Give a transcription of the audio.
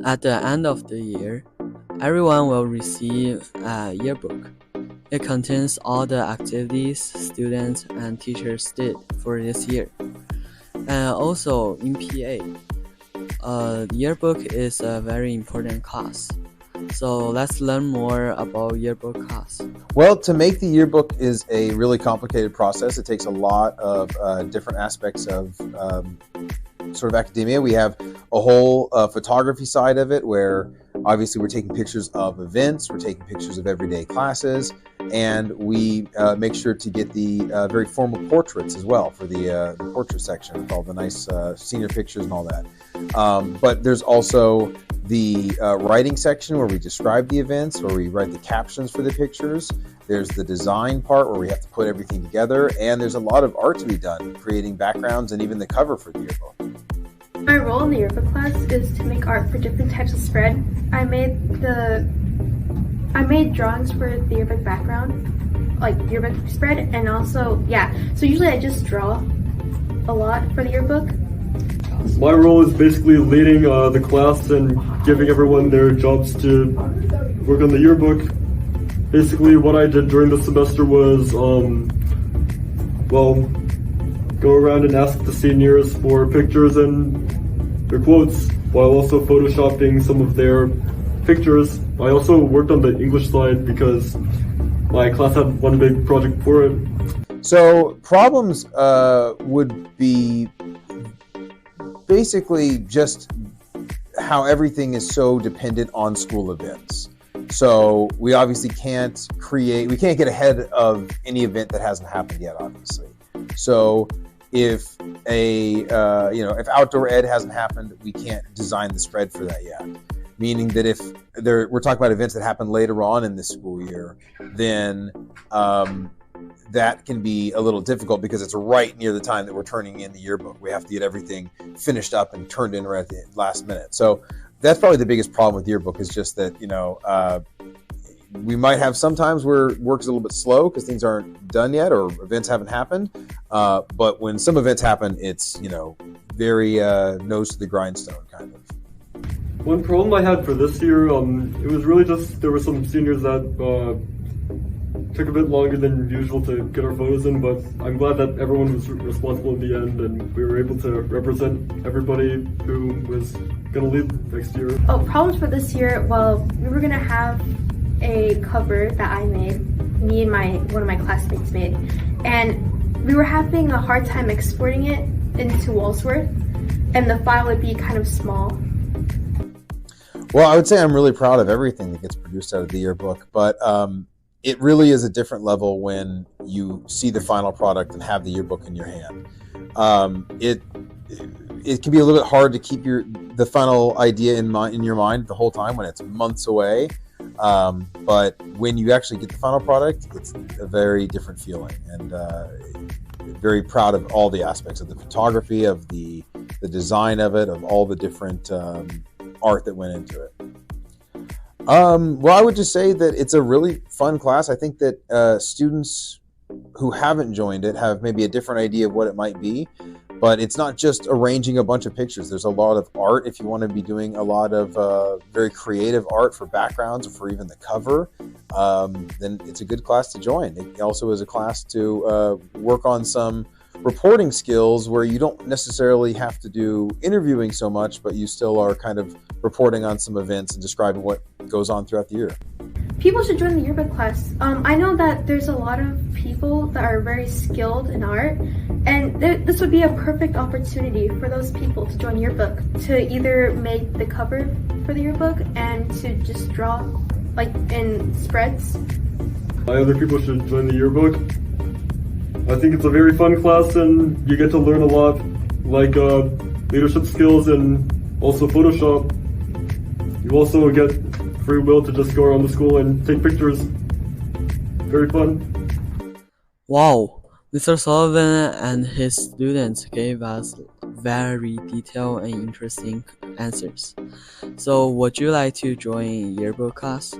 At the end of the year, everyone will receive a yearbook. It contains all the activities students and teachers did for this year. And also in PA, yearbook is a very important class. So let's learn more about yearbook class. Well, to make the yearbook is a really complicated process. It takes a lot of different aspects of sort of academia. We have a whole photography side of it where obviously we're taking pictures of events, we're taking pictures of everyday classes, and we make sure to get the very formal portraits as well for the portrait section with all the nice senior pictures and all that. But there's also the writing section where we describe the events, where we write the captions for the pictures. There's the design part where we have to put everything together, and there's a lot of art to be done, creating backgrounds and even the cover for the yearbook. My role in the yearbook class is to make art for different types of spread. I made drawings for the yearbook background, like yearbook spread, and also, so usually I just draw a lot for the yearbook. My role is basically leading the class and giving everyone their jobs to work on the yearbook. Basically, what I did during the semester was, go around and ask the seniors for pictures and their quotes, while also photoshopping some of their pictures. I also worked on the English side because my class had one big project for it. So problems would be basically just how everything is so dependent on school events. So we obviously can't get ahead of any event that hasn't happened yet, obviously. So if if outdoor ed hasn't happened, we can't design the spread for that yet. Meaning that if we're talking about events that happen later on in this school year, then that can be a little difficult because it's right near the time that we're turning in the yearbook. We have to get everything finished up and turned in right at the last minute. So that's probably the biggest problem with yearbook, is just that, we might have sometimes where work's a little bit slow because things aren't done yet or events haven't happened. But when some events happen, it's, very nose to the grindstone kind of. One problem I had for this year, it was really just there were some seniors that took a bit longer than usual to get our photos in, but I'm glad that everyone was responsible in the end and we were able to represent everybody who was going to lead next year. Problems for this year, we were going to have a cover that I made, me and one of my classmates made, and we were having a hard time exporting it into Walsworth, and the file would be kind of small. Well, I would say I'm really proud of everything that gets produced out of the yearbook, but it really is a different level when you see the final product and have the yearbook in your hand. It can be a little bit hard to keep the final idea in your mind the whole time when it's months away. But when you actually get the final product, it's a very different feeling, and very proud of all the aspects of the photography, of the design of it, of all the different art that went into it. Well, I would just say that it's a really fun class. I think that students who haven't joined it have maybe a different idea of what it might be, but it's not just arranging a bunch of pictures. There's a lot of art. If you want to be doing a lot of very creative art for backgrounds or for even the cover, then it's a good class to join. It also is a class to work on some reporting skills where you don't necessarily have to do interviewing so much, but you still are kind of reporting on some events and describing what goes on throughout the year. People should join the yearbook class. I know that there's a lot of people that are very skilled in art, and this would be a perfect opportunity for those people to join yearbook, to either make the cover for the yearbook and to just draw like in spreads. Other people should join the yearbook. I think it's a very fun class and you get to learn a lot, like leadership skills and also Photoshop. You also get free will to just go around the school and take pictures. Very fun. Wow, Mr. Sullivan and his students gave us very detailed and interesting answers. So would you like to join yearbook class?